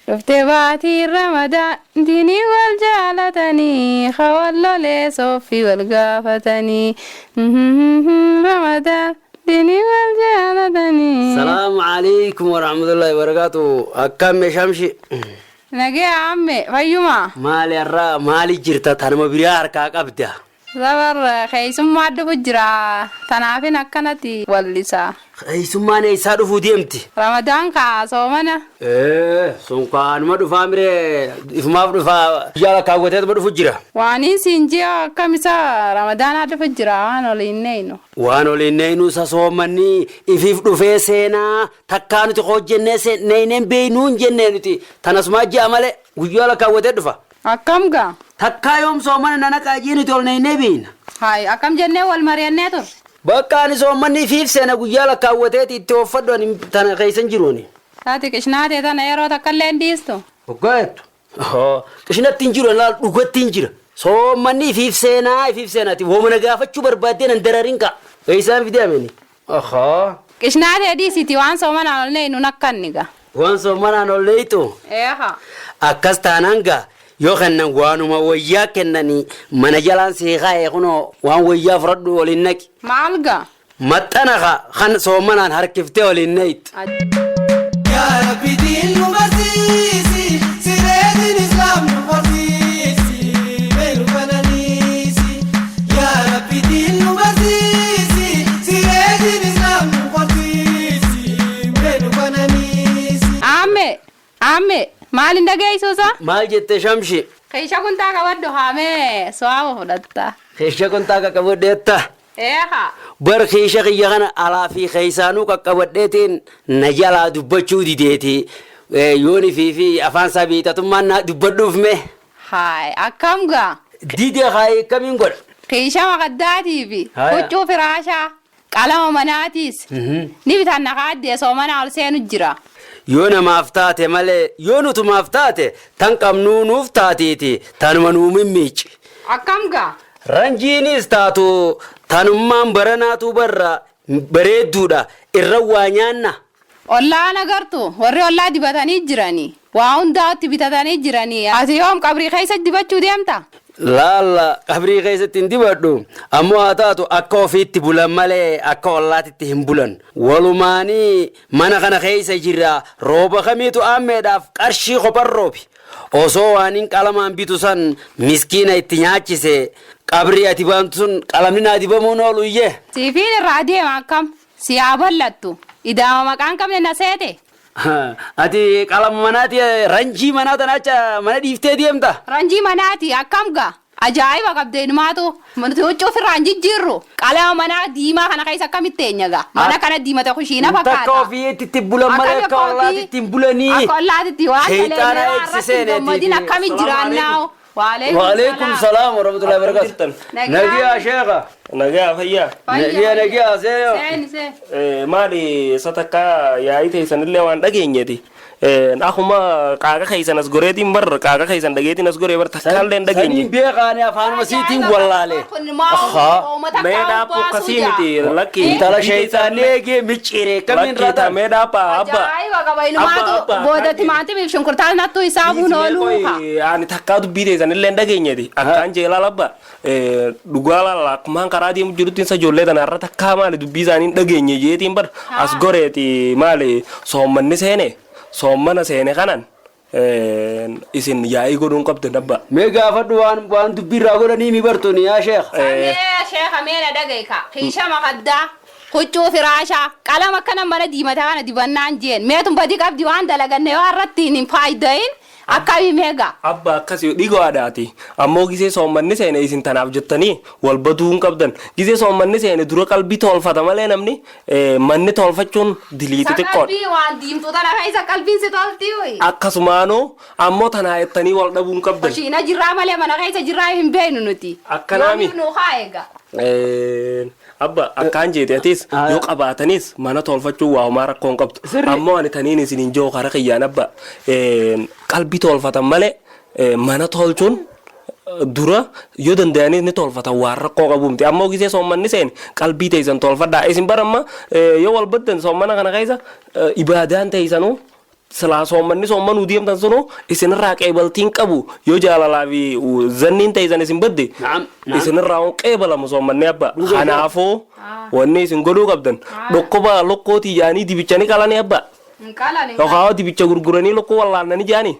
رفتباتي رمضان ديني والجالتني خولو لي صوفي والقافتني رمضان ديني والجالتني. السلام عليكم ورحمة الله وبركاته. أكم شمشي نجي عمي فيما مالي الرا مالي جرتا تنم بريار كاك أبدا زبر خيسم ما دفجرا تنافين أكنتي واللسا أي سمان أي سادو فوديمتي رمضان كاسومنا سونكان ما دفع مري إفما دفع جالا كاغوتة ما دفجرا واني سينجيا كمسا رمضان دفجرا وانو لينينو ساسومني إفيف دفع سينا تكانو تخوج جنة نينين بينون جنة نتي تناسما جامله وجالا كاغوتة دفع أكمغا takka yoom soomana nana qaajini tolne nebiin hay akam jenne wal mariyanne to bakkaani soomanni fiif seena guyyaa lakkaawwateeti itti oofaddoon tana keeysan jiruuni taati qishnaatee tana yeroo takkallee ndiistu hoggaettu qishnatti hin jiru laal dhugatti hin jira soomanni fiif seenaati woomana gaafachuu barbaaddeen an dararinka keeysaan fide ameni qishnaatee diisiti waan soomanaan olne inu nakkanniga waan soomanaan olneeytu akkas taananga yoo kennan waanuma wayyaa kennanii mana jalaan seeqaa eekunoo waan wayyaa fudhadhu waliin naqi maalga maxxanaqa kan soomanaan harkiftee waliin naqit yaa rabbi diin nu barsiisi sireetiin islaam nu barsiisi beelu kananiisi yaa rabbi diin nu barsiisi sireetiin islaam nu barsiisi beelu kananiisi aamme maalin dhageessuusa maal jette shamshi keesha kuntaa qabaddu haamee so'aama fudhatta keesha kuntaa qaqqabadheetta bar keesha kiyya kana alaa fi keeysaanuu qaqqabadheetiin na jalaa dubbachuu dideeti yooni fi afaan isaa biitatummaan na dubbadhuuf mee haay akkam gaa didee haay akkamiin godha keesha maqaddaatii fi huccuu firaashaa qalama manaatiis ni bitaan naqaaddee soomana ol seenu jira yoo namaaf taate malee yoo nutumaaf taate tan qabnuu nuuf taateeti tanuma nuu mimmiici akkam gaa ranjiinis taatu tanummaan baranaatu barra bareedduudha irra waa nyaanna ollaan agartu warri ollaa dibatanii jiranii waa hundaatti bitatanii jiranii ati yoom qabrii keessa dibachuu deemta laalla qabrii keessatti hin dibadhu ammoo haa taatu akka ofiitti bulan malee akka ollaatitti hin bulan walumaanii mana kana keessa jirra rooba kamiitu aammeedhaaf qarshii kopharroobi osoo waan hin qalamaan bitu san miskiina itti nyaachise qabrii ati baantu sun qalamni naa dibamuun oolu iyyee siifiin irraa deema akkam siyaa ballattu idaama maqaan qabne na seete ati qalama manaati ranjii manaa tanaacha mana dhiiftee deemta ranjii manaati akkam gaa ajaa'iba qabdeen maatu nuti huccuu firraan jijjiirru qalama manaa diimaa kana keessa akkamitti eenyaga mana kana diimata kushiina fakkaata akka ofiitti bulan malee akka ollaatitti hin bulanii akka ollaatitti waan sheeyxaana eegsiseen gammadin akkamitti jiraannaa وعليكم السلام ورحمة الله وبركاته نجي يا شيخة نجي يا فيا نجي يا سيو مالي ستكا يا إيتي سنلي وان دقينيتي أخوما كاكا خيسان أسغوريتي مبر كاكا خيسان دقيتي نسغوري بر تكال لين دقيني سنين بيقاني أفان مسيتين والله لي ميدا بو كسيمتي لكي تلا شيطان ليجي مچيري كمين راتا ميدا با أبا أجايبا قبايل ماتو بودتي ماتي بيفشن كرتال ناتو يسابون ولوها يعني تكادو بيدي سنلي دقينيتي أكان جيلا لبا دقالا لكمان كرادي مجرد سجولة دانا takka maali dubbii isaanii dhageenye jeetiin bar as goreeti maali soommanni seene soommana seene kanan isin yaa'ii godhuun qabdu nabba mee gaafadhu waan dubbii irraa godhanii mi bartuuni yaa sheekh sheekha meena dhagayka hiisha maqaddaa huccuu firaashaa qalama akkana mana diimataa kana dibannaan jeen meetun badii qabdi waan dalaganne yoo irratti hin faayidayin akkami meega abba akkasi dhigo aadaati ammoo gisee soommanni seene isin tanaaf jettanii wal baduun qabdan gisee soommanni seene dura qalbii tolfata malee namni manni tolfachuun diliiti xiqqoodha qalbii waan diimtuu tana keessa qalbiin si tolti hoyi akkasumaanoo ammoo tanaa jettanii wal dhabuun qabdan shiina jirraa malee mana keessa jirraa hin beeknu nuti akkanaami nu haayega abba akkaan jeeteetis yoo qabaatanis mana tolfachuu waa homaa rakkoon qabdu ammoo ani taniin isiniin joo kara kiyyaan abba qalbii tolfatan malee mana tolchuun dura yoo danda'anis ni tolfatan waan rakkoo qabuumti ammoo gisee soommanni seen qalbii teessan tolfadhaa isin baramma yoo wal baddan soommana kana keessa ibaadaan teessanuu silaa soommanni soommanuu deemtan sunoo isinirraa qeebaltiin qabu yoo jaalalaa fi zanniin ta'isan isin badde isinirraa on qeebalamu soommanni abba kanaafoo wanni isin godhuu qabdan dhokkoba lokkootii jaanii dibichanii qalanii abba yookaan dibicha gurguranii lokkoo wallaannanii jaanii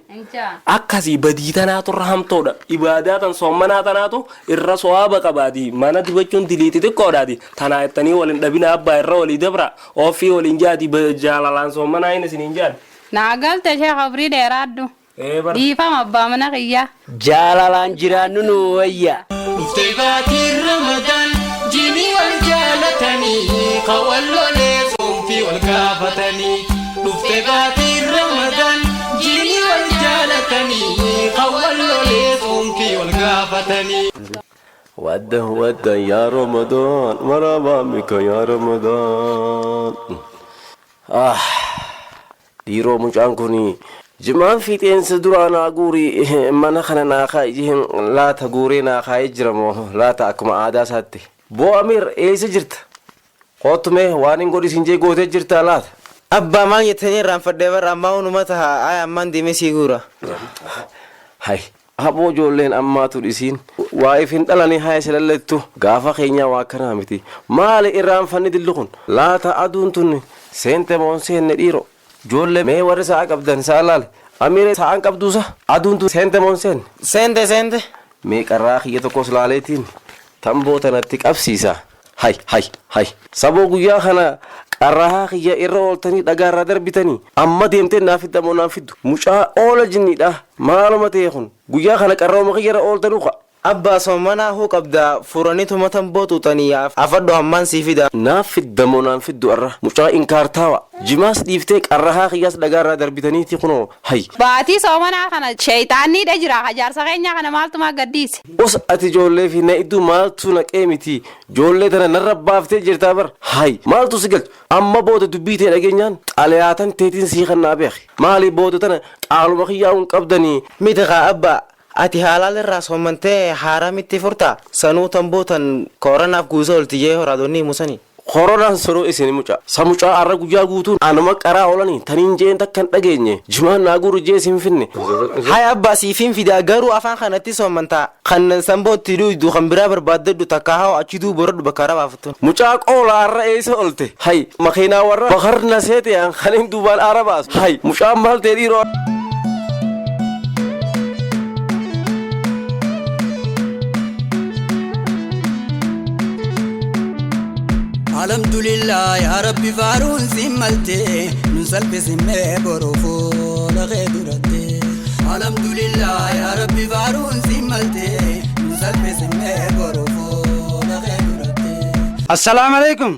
akkasii badii tanaatu irra hamtoodha ibaadaa tan soommanaa tanaatu irra so'aaba qabaati mana dibachuun diliiti xiqqoodhaati tanaa jettanii waliin dhabina abbaa irra walii dabra ofii waliin jaati jaalalaan soommanaa hin isiniin jaan. Naagalte Sheekh Abrii dheeraaddu. Dhiifama abbaa mana kiyyaa. Jaalalaan jiraannu nu wayya. Dhuftee baatiin Ramadaan jiini wal jaalatanii qawwallolee soomfii wal gaafatanii. Dhuftee baatiin Ramadaan jiini wal jaalatanii qawwallolee soomfii wal gaafatanii. ودة يا رمضان مرحبا بك يا رمضان dhiiroo mucaan kun jimaan fiixeensa duraanaa guurii mana kana naakaa ijihin laata guuree naakaa jira moo laata akkuma aadaa isaatti boo Amiir eessa jirta qootume waan hin godhisin jee gootee jirta laata abbaa maan jettanii irraanfadhee barra ammaa hunuma taha ay ammaan deemee sii guura hay haboo ijoolleen ammaatu dhisiin waa ifin dhalanii haa isilallettu gaafa keenyaa waa kanaa miti maali irraanfanni dilli kun laata aduun tun seente moon seenne dhiiro Jolle mee warri sa'a qabdan sa'a laal Amiir sa'aan qabduusa aduun tu seente moon seente mee qarraa kiyya tokkos laaleetiin tamboo tanatti qabsiisa hay saboo guyyaa kana qarraa kiyya irra ooltanii dhagaarraa darbitanii amma deemtee naaf fidda moo naaf fiddu mucaa oola jinniidha maaluma ta'e kun guyyaa kana qarrooma kiyya irra ooltanuuqa abbaa soommanaa huu qabda furaniitu matan bootuutanii afadho hammaan sii fida naaf fidda moo naaf fiddu arra mucaa inkaartaawa jimaas dhiiftee qarraa kiyyaas dhagaarraa darbitaniiti kunoo hay Baatii soomanaa kana sheeyxaanniidha jira hajaarsa keenyaa kana maaltu maa gaddiise. Os ati ijoollee fi na iddoo maaltu naqee miti ijoollee tana narra baaftee jirtaa bar hay maaltu si galchu amma booda dubbii ta'e dhageenyaan xalayaatan teetiin sii kannaa beeki maali booda tana qaaluma kiyyaa'uun qabdanii miti kaa abbaa ati haalaal irraa soomantee haaramitti furta sanuu tambootan kooranaaf guusa oltijee horaadonni musanii koronaan sonoo isin mucaa sa mucaa arra guyyaa guutuun anuma qaraa oolanii taniin jeen takkan dhageenye jimaan naa guuru jee siin finne hay abbaa siifiin fidaa garuu afaan kanatti soomantaa kannan sambootti dhuydu kan biraa barbaaddadhu takkaa haa achituu borodhu bakka arabaafatun mucaa qoolaa arra eessa olte hay makiinaa warra bakarna seeteyaan kanin duubaan arabaasu hay mucaan maal ta'e dhiiroo Alhamdulillah ya Rabbi Farun simmalte nun salphisimme borofoo laqee duratte Alhamdulillah ya Rabbi Farun simmalte nun salphisimme borofoo laqee duratte Assalamu alaikum.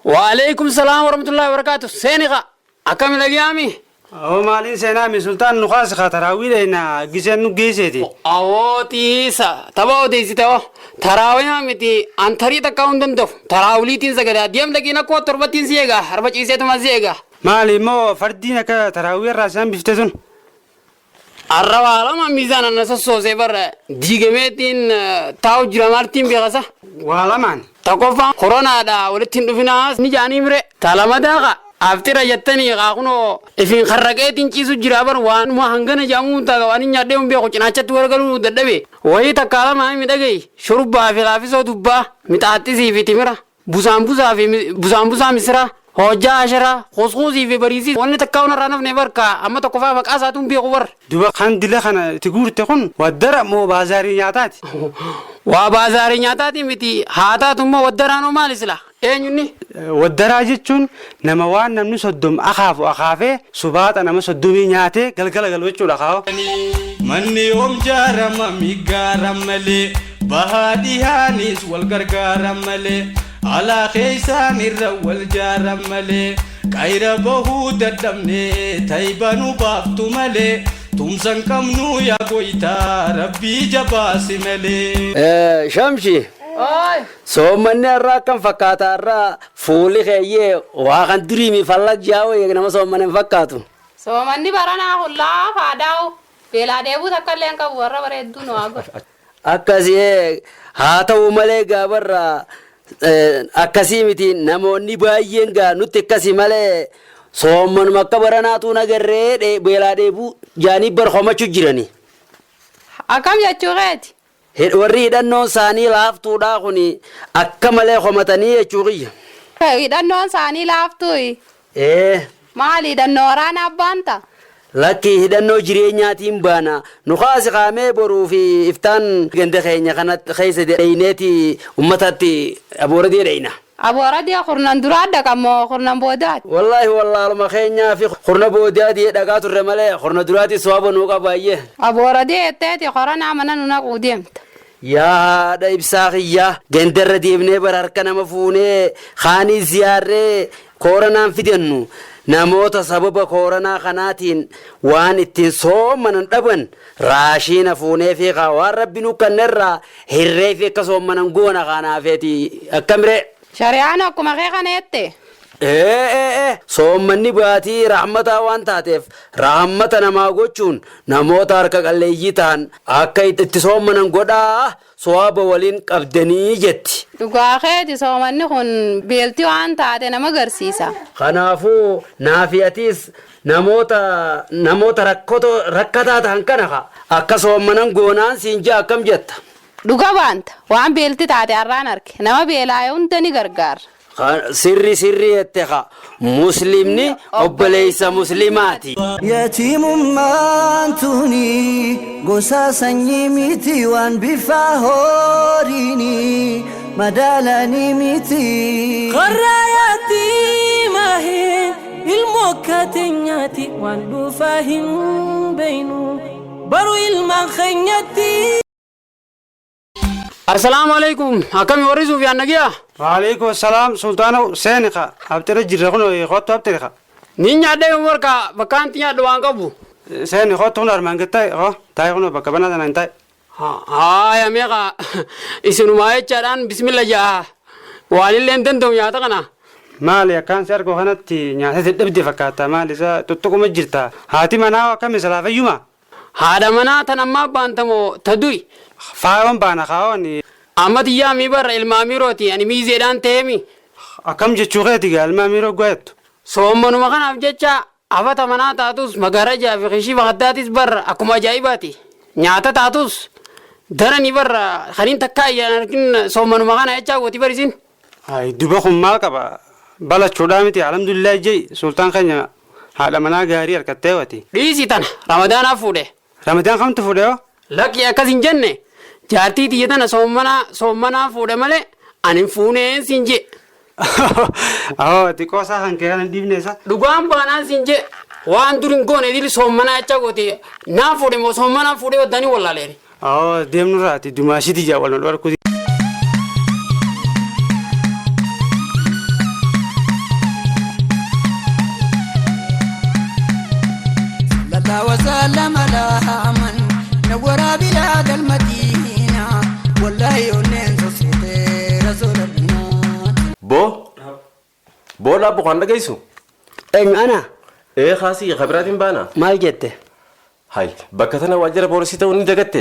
Wa alaikum salam wa rahmatullahi wa barakatuh. Seeniqa akkami dhagiyami? Oo maaliin seenaami sultaan nuqaas taraawwiidheena giseen nu geesseeti. Awootiisa tapha odeessite oo taraawiyaa miti antarii takka hin danda'u taraawuliitiin sagadaa deem dhaqiin akkoo torbattiin si eegaa harba ciiseetuma si eegaa. Maali immoo fardiin akka taraawwii irraa isaan bifte sun. Arraba lama miizaan anna sossoosee barra diigameetiin taa'u jira maaltiin beekasa. Waa lamaan. Tokkoffaan koronaadha walitti hin dhufinaas ni jaanii mire taalamadaaqa. Aftira jettanii qaakunoo ifin kharraqeetiin ciisu jira bar waan hangana jaamuu ta'a waan nyaadhee hin beeku cinaachatti wargaluu dadhabe wayii takka lama midhagee shurubbaa fi laafisoo dubbaa mixaaxisii fi timira busaan misira hojjaa ashara kuskuusii fi bariisii wanni takka hunarraa nafne barka amma tokko faa maqaa isaatuun beeku bar. Duba kan dila kana itti guurte kun waddara moo baazaarii nyaataati. Waa baazaarii nyaataati miti haa taatu immoo waddaraanoo maali sila eenyunni. Waddaraa jechuun nama waan namni soddom akaafee subaata nama soddomii nyaatee galgala galfachuudha kaa'u. Manni yoom jaarama miggaaran malee bahaa dhihaanis wal gargaaran malee alaa keessaan irra wal jaaran malee qayra bahuu dadhabnee ta'ibanuu baaftu malee tumsan qabnu yaa goytaa rabbii jabaasi malee. Shamshi. Soommanni irraa kan fakkaata irraa fuulli keeyyee waa kan duriimi fallag jaa'u nama soommanni hin fakkaatu. Soomanni baranaa hullaa faadaa'u beelaa deebuu takka illee hin qabu warra bareedduu nu haa godhu. Akkasii haa ta'u malee gaabarraa akkasii miti namoonni baay'een gaa nutti akkasii malee soomman makka baranaatu nagarree beelaa dheebuu jaanii barhomachuu jirani. Akkam jechuu keeti? Warri hidhannoon isaanii laaftuudha kun akka malee homatanii jechuu kiyya. Hidhannoon isaanii laaftuuyi. Maali hidhannoo waraana abbaan ta'a? Lakki hidhannoo jireenyaatiin baana nu kaasi qaamee boruu fi iftaan ganda keenya kana keessa deeyneeti ummatatti abooradee dheeyna. Abooradee kurnan duraa dhaqamoo kurnan boodaati? Wallaahi wallaaluma keenyaa fi kurna boodaati dhaqaa turre malee kurna duraati soaba nuu qabaayyee. Abooradee jetteeti koronaa mana nu naquu deemta. Yaa haadha ibsaa kiyyaa gandarra deemnee bara harka nama fuunee kaanii ziyaarree koronaan fidannu. Namoota sababa koronaa kanaatiin waan ittiin soommanan dhaban raashiina fuunee fi waan rabbi nu kannerraa hirree fi akka soommanan goona kanaafeeti akkamiree. Shari'aan akkuma kee kana jette? Soommanni baatii rahmataa waan taateef rahmata namaa gochuun namoota harka qalleeyyii ta'an akka itti soommanan godhaa soaba waliin qabdanii jetti. Dhugaa keeti soomanni kun beeltii waan taate nama agarsiisa. Kanaafuu naafiyatiis namoota rakkataa ta'an kana akka soommanan goonaan siin jaa akkam jetta. Dhuga baanta waan beelti taate har'aan arge nama beelaa hunda ni gargaara. Sirri jette muslimni obboleessa muslimaati. Yatiimummaan tuni gosa sanyii miti waan bifa horiini madaalanii miti. Qorraa yatiimaa hin ilmoo kateenyaati waan dhufaa hin beeynu baruu ilmaan keenyatti. Assalamu alaikum. Akami warri Sufyaan nagiya? Wa alaikum assalam. Sultaano Seneqa. Abtira jirra kuno khotto abtira. Ni nyaade warka bakanti nyaade waan qabu. Sene khotto kuno arman gatay tay kuno bakka banana nan tay. Ya mega isinuma echaadhaan bismillah jaa. Waalilleen danda'u nyaata kana. Maali akkaan si argu kanatti nyaata dhabde fakkaata maali isa tuttuquma jirta. Haati manaa akkami salaafayyuma? Haadha manaa tan ammaa baantamoo tadui. Faayoon baana kaawwan. Ammati yaa mi barra ilmaa miirooti ani miizeedhaan ta'eemi. Akkam jechuu keeti gaa ilmaa miiroo go'eettu. Soommanuma kanaaf jecha afata manaa taatus magaarajaa fi qishii baqaddaatis barra akkuma ajaa'ibaati. Nyaata taatus daranii barra kaniin takka ayyaan argin soommanuma kana jechaa gooti barisin. Duba kun maal qaba? Balachuudhaa miti alhamdulillah jee sultaan keenya haadha manaa gaarii harkattee wati. Dhiisii tana ramadaanaaf fuudhe. Ramadaan kamtu fuudhe yoo? Lakki akkas hin jenne. Jaartii tiyya tana soommanaa fuudhe malee ani fuunee siin jee. Xiqqoo isaa kan kee kan dhiibne isa. Dhugaan baanaan siin jee waan dur hin goone dili soommanaa jechaa goote naa fuudhe moo soommanaa fuudhee waddanii wallaaleeni. Deemnurraati dumaashiti jaa wal dhorku. وسلم على من نور بلاد المدينة والله يونس رسول الله بو لا بقول لك ايسو أنا خاصي خبرات بانا ما جت هاي بكتنا واجر بورسيتا وني دغت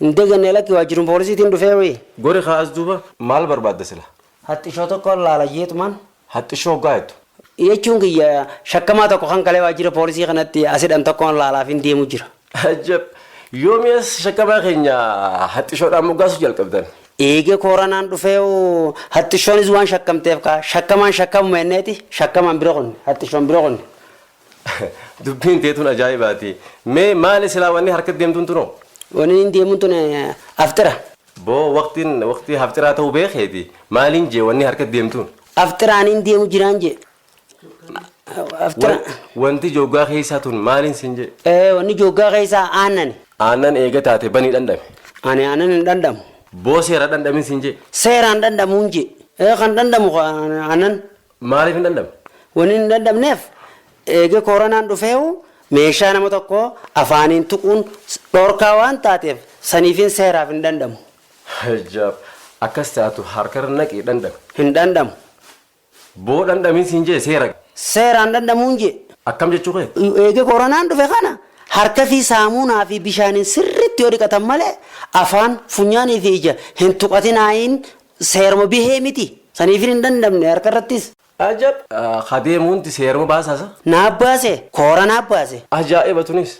دغن لك واجر بورسيتا ندفعوي غوري خاص دوبا مال برباد دسلا حتى شو تقول لا جيت من حتى شو قاعد jechuun kiyya shakkamaa tokko kan kalee waajjira poolisii kanatti asidhan tokkoon laalaafin deemu jira. Ajab yoomis shakkamaa keenya hattishoodhaan moggaasu jalqabdan. Eegee koronaan dhufee hattishoonis waan shakkamteef shakkamaan shakkamuma enneeti shakkamaan bira qonne hattishoon bira qonne. Dubbiin teetuun ajaa'ibaati. Mee maali silaa wanni harkatti deemtuun tunoo? Wanni hin deemuun tun aftira. Boo waqtii haftiraa ta'uu beekeeti maaliin jee wanni harkatti deemtuun? Aftiraan hin deemu jiraan jee. Wanti joggaa keessaa tun maaliin siin jee? Wanni joggaa keessaa aannan. Aannan eega taate banii dhandhame. Ani aannan hin dhandhamu. Boo seera dhandhamin siin jee? Seeraan dhandhamuun jee. Kan dhandhamu aannan. Maaliif hin dhandhamu? Wanni hin dhandhamneef eega koronaan dhufee meeshaa nama tokko afaaniin tuquun dhorkaa waan taateef saniifin seeraaf hin dhandhamu. Ajab akkas taatu harkarra naqee dhandhame. Hin dhandhamu. Boo dhandhamin siin jee seera? Seeraan dhandhamuun jee. Akkam jechuu kee? Eega koronaan dhufe kana harka fi saamunaa fi bishaaniin sirriitti yoo dhiqatan malee afaan funyaanii fi ija hin tuqatinaayin seeruma bihee miti. Saniifin hin dandamne harka irrattis. ajab kadeemuunti seeruma baasaasa naabbaase koora naabbaase ajaa'iba tunis